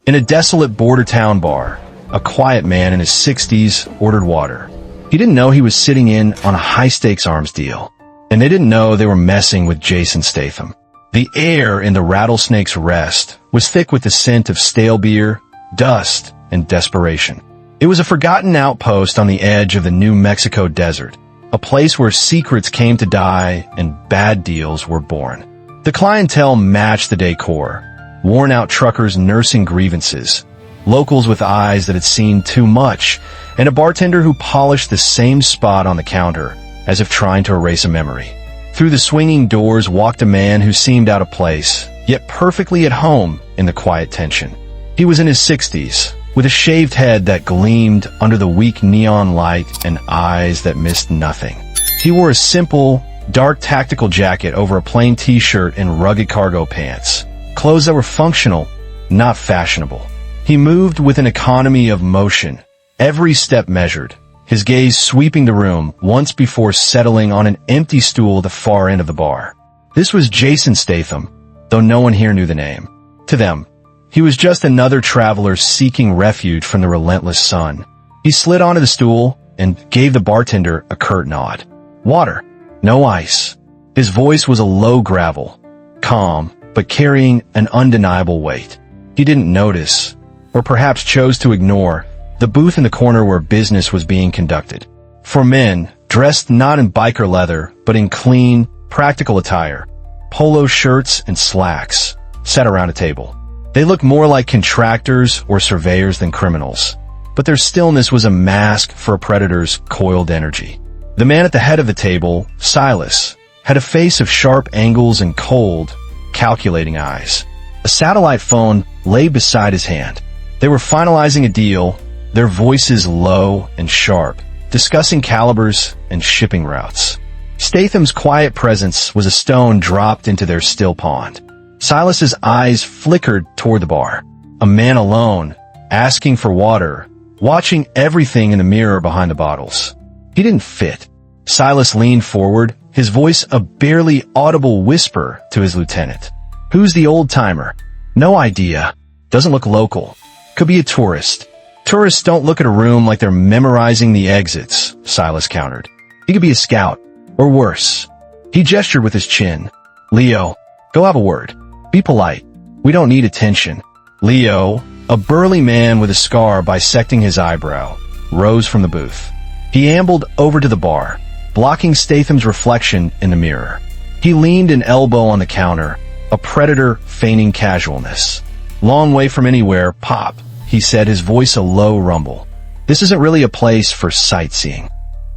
In a desolate border town bar, a quiet man in his 60s ordered water. He didn't know he was sitting in on a high-stakes arms deal, and they didn't know they were messing with Jason Statham. The air in the Rattlesnake's Rest was thick with the scent of stale beer, dust, and desperation. It was a forgotten outpost on the edge of the New Mexico desert, a place where secrets came to die and bad deals were born. The clientele matched the decor, worn-out truckers nursing grievances, locals with eyes that had seen too much, and a bartender who polished the same spot on the counter as if trying to erase a memory. Through the swinging doors walked a man who seemed out of place, yet perfectly at home in the quiet tension. He was in his 60s, with a shaved head that gleamed under the weak neon light and eyes that missed nothing. He wore a simple, dark tactical jacket over a plain t-shirt and rugged cargo pants, clothes that were functional, not fashionable. He moved with an economy of motion, every step measured, his gaze sweeping the room once before settling on an empty stool at the far end of the bar. This was Jason Statham, though no one here knew the name. To them, he was just another traveler seeking refuge from the relentless sun. He slid onto the stool and gave the bartender a curt nod. Water, no ice. His voice was a low gravel, calm, but carrying an undeniable weight. He didn't notice, or perhaps chose to ignore, the booth in the corner where business was being conducted. For men, dressed not in biker leather, but in clean, practical attire, polo shirts and slacks, sat around a table. They looked more like contractors or surveyors than criminals, but their stillness was a mask for a predator's coiled energy. The man at the head of the table, Silas, had a face of sharp angles and cold, calculating eyes. A satellite phone lay beside his hand. They were finalizing a deal, their voices low and sharp, discussing calibers and shipping routes. Statham's quiet presence was a stone dropped into their still pond. Silas's eyes flickered toward the bar. A man alone, asking for water, watching everything in the mirror behind the bottles. He didn't fit. Silas leaned forward, his voice a barely audible whisper to his lieutenant. Who's the old-timer? No idea. Doesn't look local. Could be a tourist. Tourists don't look at a room like they're memorizing the exits, Silas countered. He could be a scout, or worse. He gestured with his chin. Leo, go have a word. Be polite. We don't need attention. Leo, a burly man with a scar bisecting his eyebrow, rose from the booth. He ambled over to the bar, blocking Statham's reflection in the mirror. He leaned an elbow on the counter, a predator feigning casualness. Long way from anywhere, Pop, he said, his voice a low rumble. This isn't really a place for sightseeing.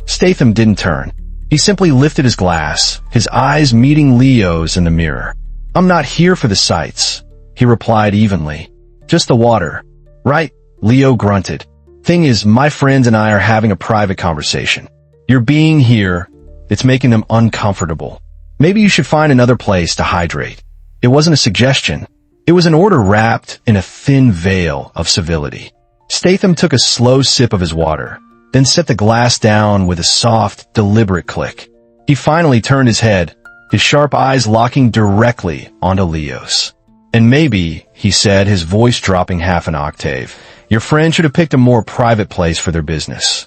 Statham didn't turn. He simply lifted his glass, his eyes meeting Leo's in the mirror. I'm not here for the sights, he replied evenly. Just the water. Right? Leo grunted. Thing is, my friends and I are having a private conversation. Your being here, it's making them uncomfortable. Maybe you should find another place to hydrate. It wasn't a suggestion. It was an order wrapped in a thin veil of civility. Statham took a slow sip of his water, then set the glass down with a soft, deliberate click. He finally turned his head, his sharp eyes locking directly onto Leo's. And maybe, he said, his voice dropping half an octave, your friend should have picked a more private place for their business.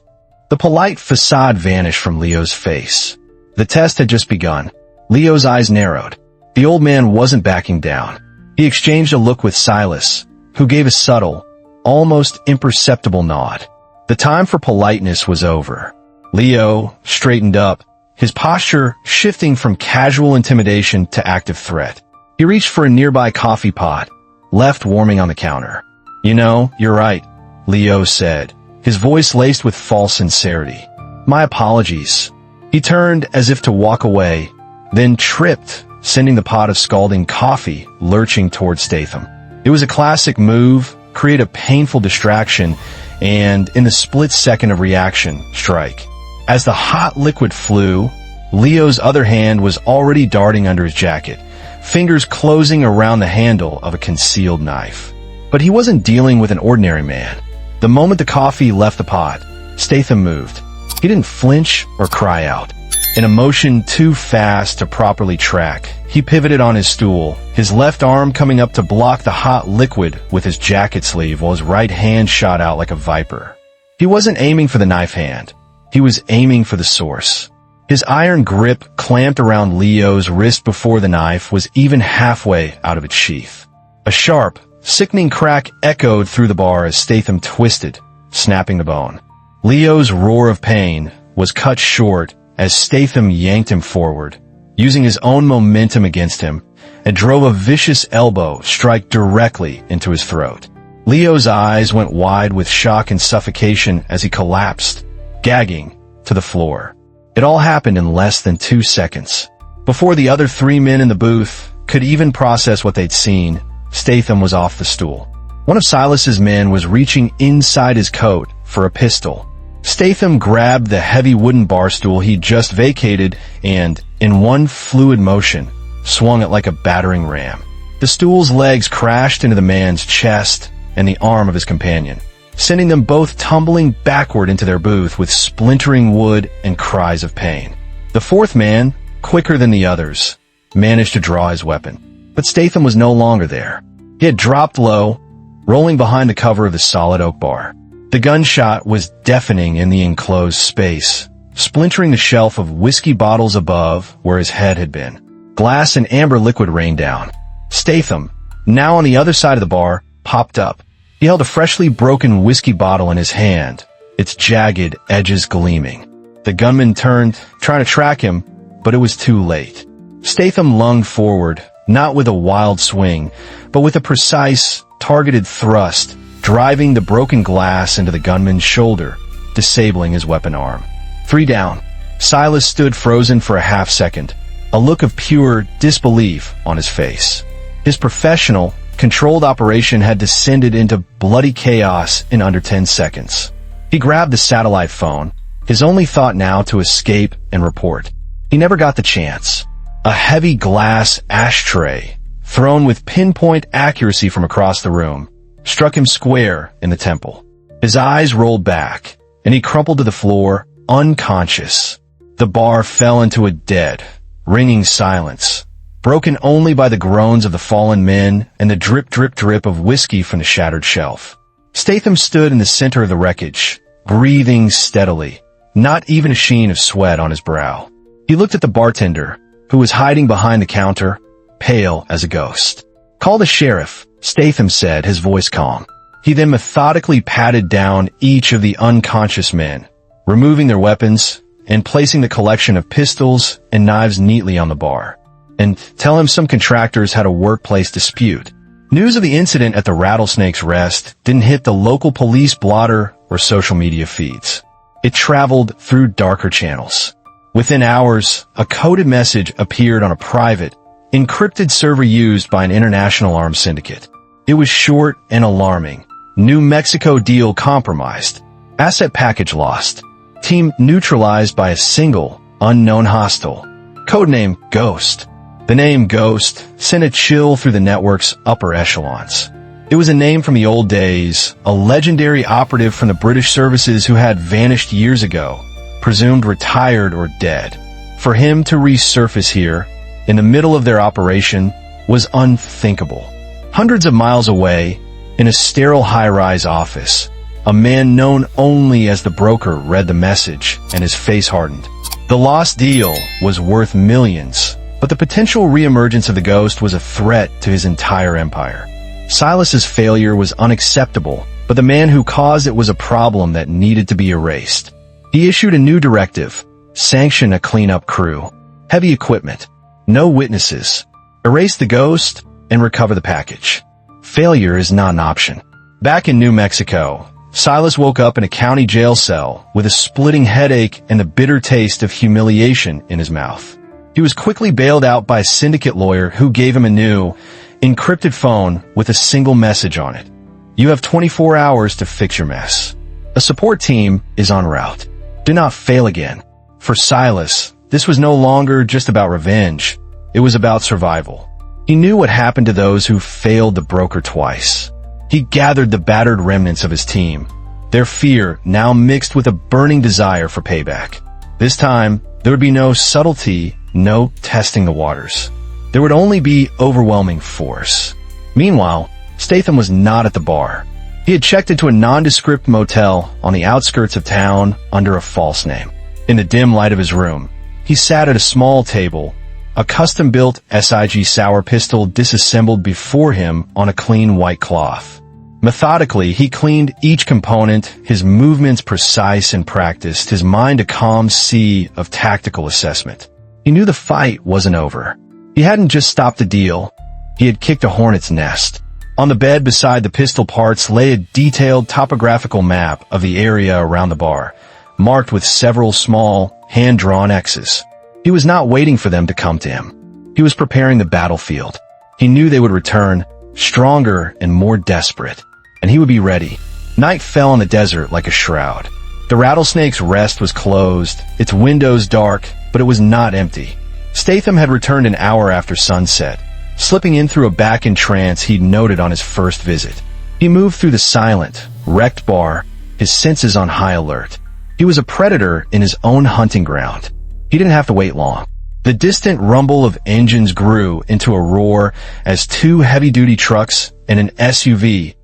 The polite facade vanished from Leo's face. The test had just begun. Leo's eyes narrowed. The old man wasn't backing down. He exchanged a look with Silas, who gave a subtle, almost imperceptible nod. The time for politeness was over. Leo straightened up, his posture shifting from casual intimidation to active threat. He reached for a nearby coffee pot, left warming on the counter. You know, you're right, Leo said, his voice laced with false sincerity. My apologies. He turned as if to walk away, then tripped, sending the pot of scalding coffee lurching toward Statham. It was a classic move, create a painful distraction, and, in the split second of reaction, strike. As the hot liquid flew, Leo's other hand was already darting under his jacket, fingers closing around the handle of a concealed knife. But he wasn't dealing with an ordinary man. The moment the coffee left the pot, Statham moved. He didn't flinch or cry out. In a motion too fast to properly track, he pivoted on his stool, his left arm coming up to block the hot liquid with his jacket sleeve while his right hand shot out like a viper. He wasn't aiming for the knife hand. He was aiming for the source. His iron grip clamped around Leo's wrist before the knife was even halfway out of its sheath. A sharp, sickening crack echoed through the bar as Statham twisted, snapping the bone. Leo's roar of pain was cut short as Statham yanked him forward, using his own momentum against him, and drove a vicious elbow strike directly into his throat. Leo's eyes went wide with shock and suffocation as he collapsed, gagging, to the floor. It all happened in less than 2 seconds. Before the other 3 men in the booth could even process what they'd seen, Statham was off the stool. One of Silas's men was reaching inside his coat for a pistol. Statham grabbed the heavy wooden bar stool he'd just vacated and, in one fluid motion, swung it like a battering ram. The stool's legs crashed into the man's chest and the arm of his companion, sending them both tumbling backward into their booth with splintering wood and cries of pain. The fourth man, quicker than the others, managed to draw his weapon. But Statham was no longer there. He had dropped low, rolling behind the cover of the solid oak bar. The gunshot was deafening in the enclosed space, splintering the shelf of whiskey bottles above where his head had been. Glass and amber liquid rained down. Statham, now on the other side of the bar, popped up. He held a freshly broken whiskey bottle in his hand, its jagged edges gleaming. The gunman turned, trying to track him, but it was too late. Statham lunged forward, not with a wild swing, but with a precise, targeted thrust, driving the broken glass into the gunman's shoulder, disabling his weapon arm. 3 down. Silas stood frozen for a half second, a look of pure disbelief on his face. His professional, controlled operation had descended into bloody chaos in under 10 seconds. He grabbed the satellite phone, his only thought now to escape and report. He never got the chance. A heavy glass ashtray, thrown with pinpoint accuracy from across the room, struck him square in the temple. His eyes rolled back, and he crumpled to the floor, unconscious. The bar fell into a dead, ringing silence, broken only by the groans of the fallen men and the drip, drip, drip of whiskey from the shattered shelf. Statham stood in the center of the wreckage, breathing steadily, not even a sheen of sweat on his brow. He looked at the bartender, who was hiding behind the counter, pale as a ghost. "Call the sheriff," Statham said, his voice calm. He then methodically patted down each of the unconscious men, removing their weapons and placing the collection of pistols and knives neatly on the bar. "And tell him some contractors had a workplace dispute." News of the incident at the Rattlesnake's Rest didn't hit the local police blotter or social media feeds. It traveled through darker channels. Within hours, a coded message appeared on a private, encrypted server used by an international arms syndicate. It was short and alarming. New Mexico deal compromised. Asset package lost. Team neutralized by a single, unknown hostile. Codename Ghost. The name Ghost sent a chill through the network's upper echelons. It was a name from the old days, a legendary operative from the British services who had vanished years ago, presumed retired or dead. For him to resurface here, in the middle of their operation, was unthinkable. Hundreds of miles away, in a sterile high-rise office, a man known only as the broker read the message, and his face hardened. The lost deal was worth millions, but the potential reemergence of the Ghost was a threat to his entire empire. Silas's failure was unacceptable, but the man who caused it was a problem that needed to be erased. He issued a new directive: sanction a cleanup crew, heavy equipment, no witnesses, erase the Ghost, and recover the package. Failure is not an option. Back in New Mexico, Silas woke up in a county jail cell with a splitting headache and the bitter taste of humiliation in his mouth. He was quickly bailed out by a syndicate lawyer who gave him a new, encrypted phone with a single message on it. "You have 24 hours to fix your mess. A support team is en route. Do not fail again." For Silas, this was no longer just about revenge. It was about survival. He knew what happened to those who failed the broker twice. He gathered the battered remnants of his team, their fear now mixed with a burning desire for payback. This time, there would be no subtlety, no testing the waters. there would only be overwhelming force. Meanwhile, Statham was not at the bar. He had checked into a nondescript motel on the outskirts of town under a false name. In the dim light of his room, he sat at a small table, a custom-built SIG Sauer pistol disassembled before him on a clean white cloth. Methodically, he cleaned each component, his movements precise and practiced, his mind a calm sea of tactical assessment. He knew the fight wasn't over. He hadn't just stopped the deal. He had kicked a hornet's nest. On the bed beside the pistol parts lay a detailed topographical map of the area around the bar, marked with several small, hand-drawn X's. He was not waiting for them to come to him. He was preparing the battlefield. He knew they would return, stronger and more desperate, and he would be ready. Night fell on the desert like a shroud. The rattlesnake's rest was closed, its windows dark, but it was not empty. Statham had returned an hour after sunset, slipping in through a back-end trance he'd noted on his first visit. He moved through the silent, wrecked bar, his senses on high alert. He was a predator in his own hunting ground. He didn't have to wait long. The distant rumble of engines grew into a roar as two heavy-duty trucks and an SUV,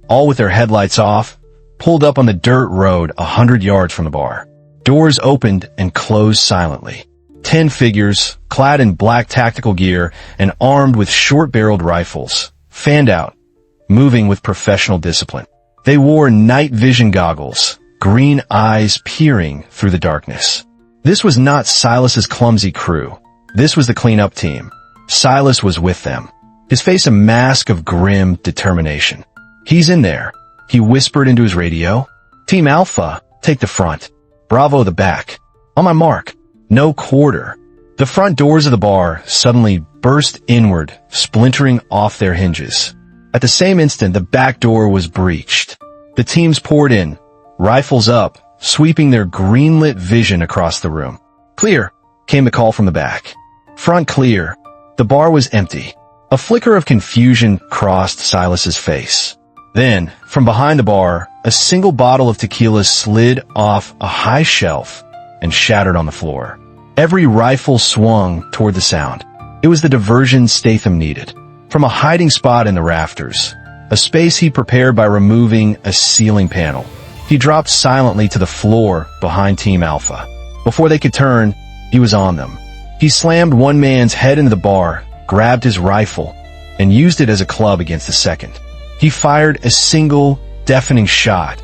all with their headlights off, pulled up on the dirt road 100 yards from the bar. Doors opened and closed silently. 10 figures, clad in black tactical gear and armed with short-barreled rifles, fanned out, moving with professional discipline. They wore night vision goggles, green eyes peering through the darkness. This was not Silas's clumsy crew. This was the cleanup team. Silas was with them, his face a mask of grim determination. "He's in there," he whispered into his radio. "Team Alpha, take the front. Bravo the back. On my mark." No quarter. The front doors of the bar suddenly burst inward, splintering off their hinges. At the same instant, the back door was breached. The teams poured in, rifles up, sweeping their green-lit vision across the room. "Clear," came the call from the back. "Front clear." The bar was empty. A flicker of confusion crossed Silas's face. Then, from behind the bar, a single bottle of tequila slid off a high shelf and shattered on the floor. Every rifle swung toward the sound. It was the diversion Statham needed. From a hiding spot in the rafters, a space he prepared by removing a ceiling panel, he dropped silently to the floor behind Team Alpha. Before they could turn, he was on them. He slammed one man's head into the bar, grabbed his rifle, and used it as a club against the second. He fired a single, deafening shot,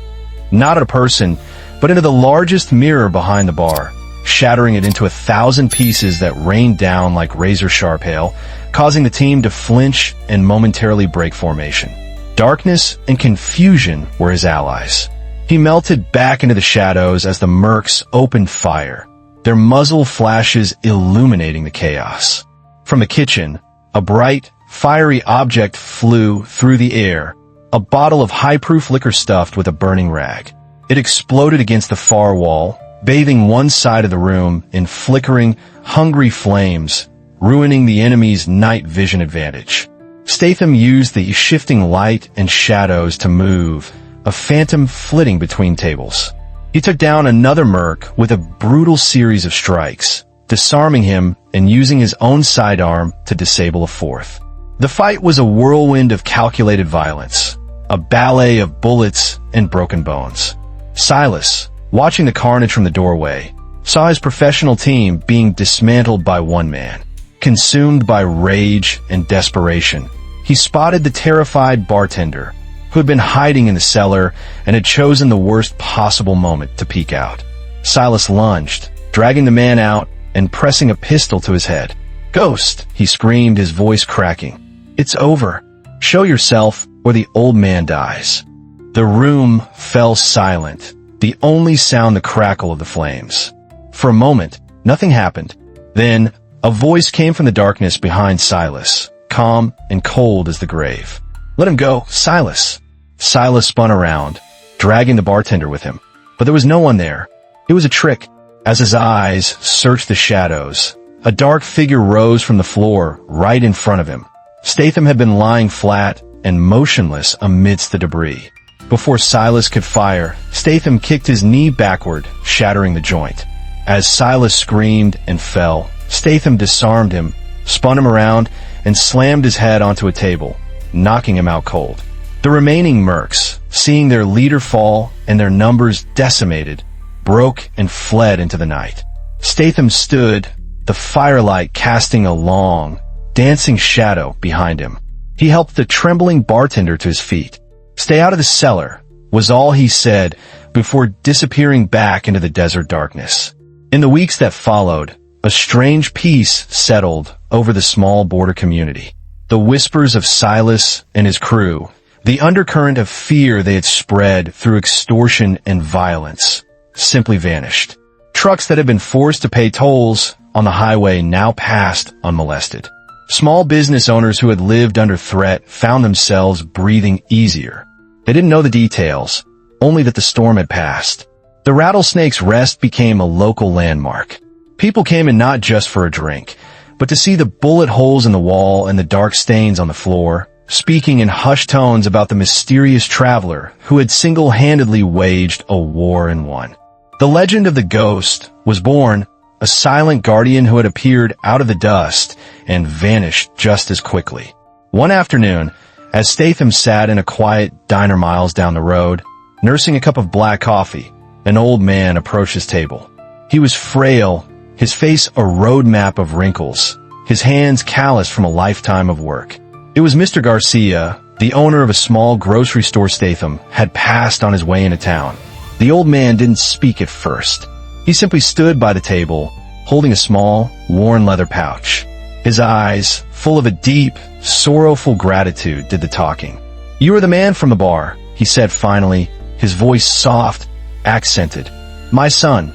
not at a person, but into the largest mirror behind the bar, shattering it into 1,000 pieces that rained down like razor-sharp hail, causing the team to flinch and momentarily break formation. Darkness and confusion were his allies. He melted back into the shadows as the mercs opened fire, their muzzle flashes illuminating the chaos. From the kitchen, a bright, fiery object flew through the air, a bottle of high-proof liquor stuffed with a burning rag. It exploded against the far wall, bathing one side of the room in flickering, hungry flames, ruining the enemy's night vision advantage. Statham used the shifting light and shadows to move, a phantom flitting between tables. He took down another merc with a brutal series of strikes, disarming him and using his own sidearm to disable a fourth. The fight was a whirlwind of calculated violence, a ballet of bullets and broken bones. Silas, watching the carnage from the doorway, saw his professional team being dismantled by one man. Consumed by rage and desperation, he spotted the terrified bartender, who had been hiding in the cellar and had chosen the worst possible moment to peek out. Silas lunged, dragging the man out and pressing a pistol to his head. "Ghost!" he screamed, his voice cracking. "It's over. Show yourself, or the old man dies." The room fell silent, the only sound the crackle of the flames. For a moment, nothing happened. Then, a voice came from the darkness behind Silas, calm and cold as the grave. "Let him go, Silas." Silas spun around, dragging the bartender with him. But there was no one there. It was a trick. As his eyes searched the shadows, a dark figure rose from the floor right in front of him. Statham had been lying flat and motionless amidst the debris. Before Silas could fire, Statham kicked his knee backward, shattering the joint. As Silas screamed and fell, Statham disarmed him, spun him around, and slammed his head onto a table, knocking him out cold. The remaining mercs, seeing their leader fall and their numbers decimated, broke and fled into the night. Statham stood, the firelight casting a long, dancing shadow behind him. He helped the trembling bartender to his feet. "Stay out of the cellar," was all he said before disappearing back into the desert darkness. In the weeks that followed, a strange peace settled over the small border community. The whispers of Silas and his crew, the undercurrent of fear they had spread through extortion and violence, simply vanished. Trucks that had been forced to pay tolls on the highway now passed unmolested. Small business owners who had lived under threat found themselves breathing easier. They didn't know the details, only that the storm had passed. The Rattlesnake's Rest became a local landmark. People came in not just for a drink, but to see the bullet holes in the wall and the dark stains on the floor, speaking in hushed tones about the mysterious traveler who had single-handedly waged a war and won. The legend of the ghost was born, a silent guardian who had appeared out of the dust and vanished just as quickly. One afternoon, as Statham sat in a quiet diner miles down the road, nursing a cup of black coffee, an old man approached his table. He was frail, his face a roadmap of wrinkles, his hands calloused from a lifetime of work. It was Mr. Garcia, the owner of a small grocery store Statham had passed on his way into town. The old man didn't speak at first. He simply stood by the table, holding a small, worn leather pouch. His eyes, full of a deep, sorrowful gratitude, did the talking. "You are the man from the bar," he said finally, his voice soft, accented. "My son."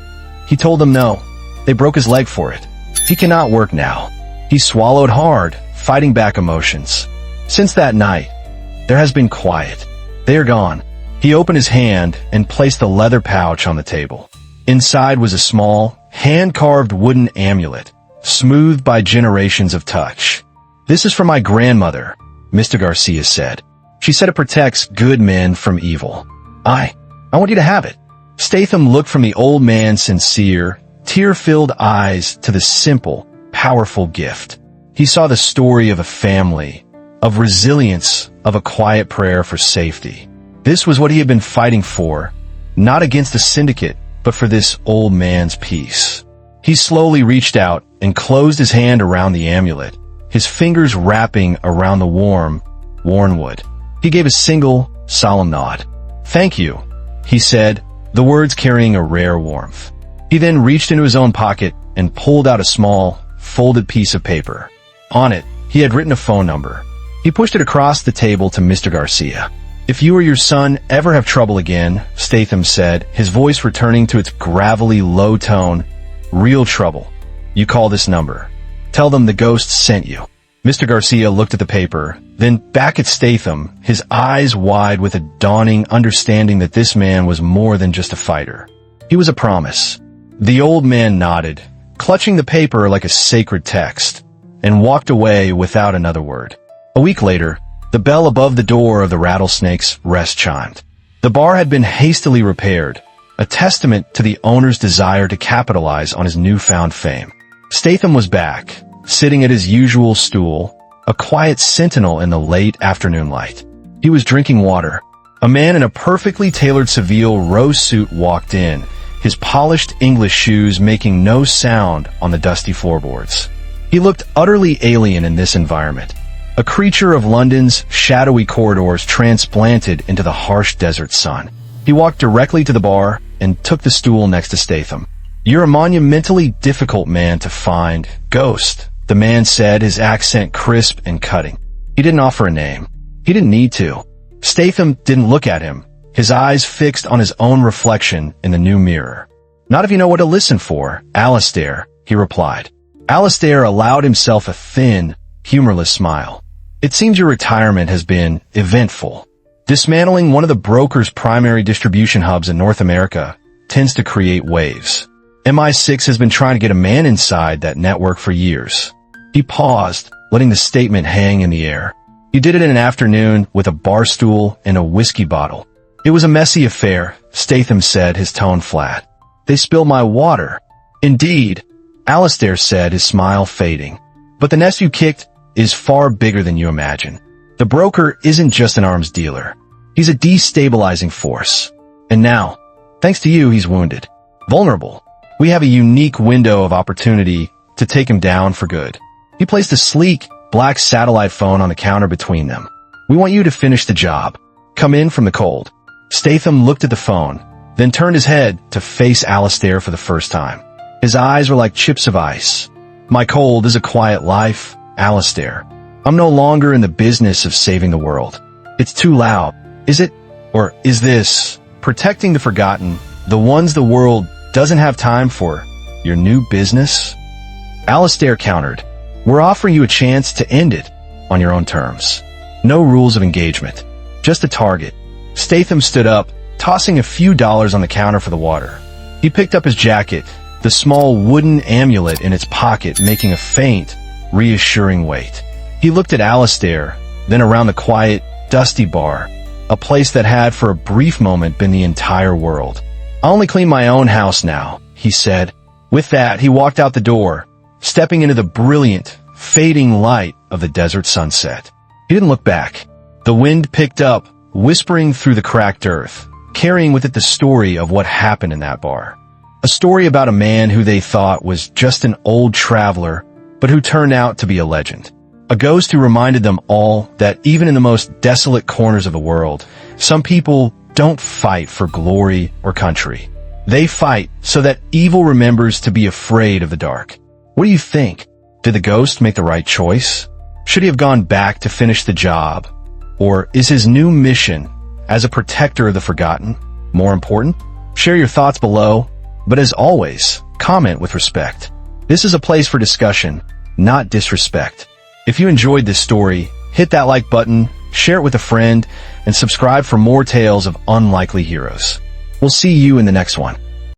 He told them no. They broke his leg for it. He cannot work now. He swallowed hard, fighting back emotions. Since that night, there has been quiet. They are gone. He opened his hand and placed the leather pouch on the table. Inside was a small, hand-carved wooden amulet, smoothed by generations of touch. "This is for my grandmother," Mr. Garcia said. "She said it protects good men from evil. I want you to have it." Statham looked from the old man's sincere, tear-filled eyes to the simple, powerful gift. He saw the story of a family, of resilience, of a quiet prayer for safety. This was what he had been fighting for, not against a syndicate, but for this old man's peace. He slowly reached out and closed his hand around the amulet, his fingers wrapping around the warm, worn wood. He gave a single, solemn nod. "Thank you," he said, the words carrying a rare warmth. He then reached into his own pocket and pulled out a small, folded piece of paper. On it, he had written a phone number. He pushed it across the table to Mr. Garcia. "If you or your son ever have trouble again," Statham said, his voice returning to its gravelly, low tone, "real trouble, you call this number. Tell them the ghost sent you." Mr. Garcia looked at the paper, then back at Statham, his eyes wide with a dawning understanding that this man was more than just a fighter. He was a promise. The old man nodded, clutching the paper like a sacred text, and walked away without another word. A week later, the bell above the door of the Rattlesnake's Rest chimed. The bar had been hastily repaired, a testament to the owner's desire to capitalize on his newfound fame. Statham was back, sitting at his usual stool, a quiet sentinel in the late afternoon light. He was drinking water. A man in a perfectly tailored Seville rose suit walked in, his polished English shoes making no sound on the dusty floorboards. He looked utterly alien in this environment, a creature of London's shadowy corridors transplanted into the harsh desert sun. He walked directly to the bar and took the stool next to Statham. "You're a monumentally difficult man to find, Ghost," the man said, his accent crisp and cutting. He didn't offer a name. He didn't need to. Statham didn't look at him, his eyes fixed on his own reflection in the new mirror. "Not if you know what to listen for, Alistair," he replied. Alistair allowed himself a thin, humorless smile. "It seems your retirement has been eventful. Dismantling one of the broker's primary distribution hubs in North America tends to create waves. MI6 has been trying to get a man inside that network for years." He paused, letting the statement hang in the air. "You did it in an afternoon with a bar stool and a whiskey bottle." "It was a messy affair," Statham said, his tone flat. "They spilled my water." "Indeed," Alistair said, his smile fading. But the nest you kicked is far bigger than you imagine. The broker isn't just an arms dealer. He's a destabilizing force. And now, thanks to you, he's wounded. Vulnerable. We have a unique window of opportunity to take him down for good. He placed a sleek, black satellite phone on the counter between them. We want you to finish the job. Come in from the cold. Statham looked at the phone, then turned his head to face Alistair for the first time. His eyes were like chips of ice. My cold is a quiet life, Alistair. I'm no longer in the business of saving the world. It's too loud. Is it? Or is this protecting the forgotten, the ones the world doesn't have time for, your new business? Alistair countered. We're offering you a chance to end it on your own terms. No rules of engagement. Just a target. Statham stood up, tossing a few dollars on the counter for the water. He picked up his jacket, the small wooden amulet in its pocket making a faint, reassuring weight. He looked at Alistair, then around the quiet, dusty bar, a place that had for a brief moment been the entire world. I only clean my own house now, he said. With that, he walked out the door, stepping into the brilliant, fading light of the desert sunset. He didn't look back. The wind picked up, whispering through the cracked earth, carrying with it the story of what happened in that bar. A story about a man who they thought was just an old traveler, but who turned out to be a legend. A ghost who reminded them all that even in the most desolate corners of the world, some people don't fight for glory or country. They fight so that evil remembers to be afraid of the dark. What do you think? Did the ghost make the right choice? Should he have gone back to finish the job? Or is his new mission as a protector of the forgotten more important? Share your thoughts below, but as always, comment with respect. This is a place for discussion, not disrespect. If you enjoyed this story, hit that like button, share it with a friend, and subscribe for more tales of unlikely heroes. We'll see you in the next one.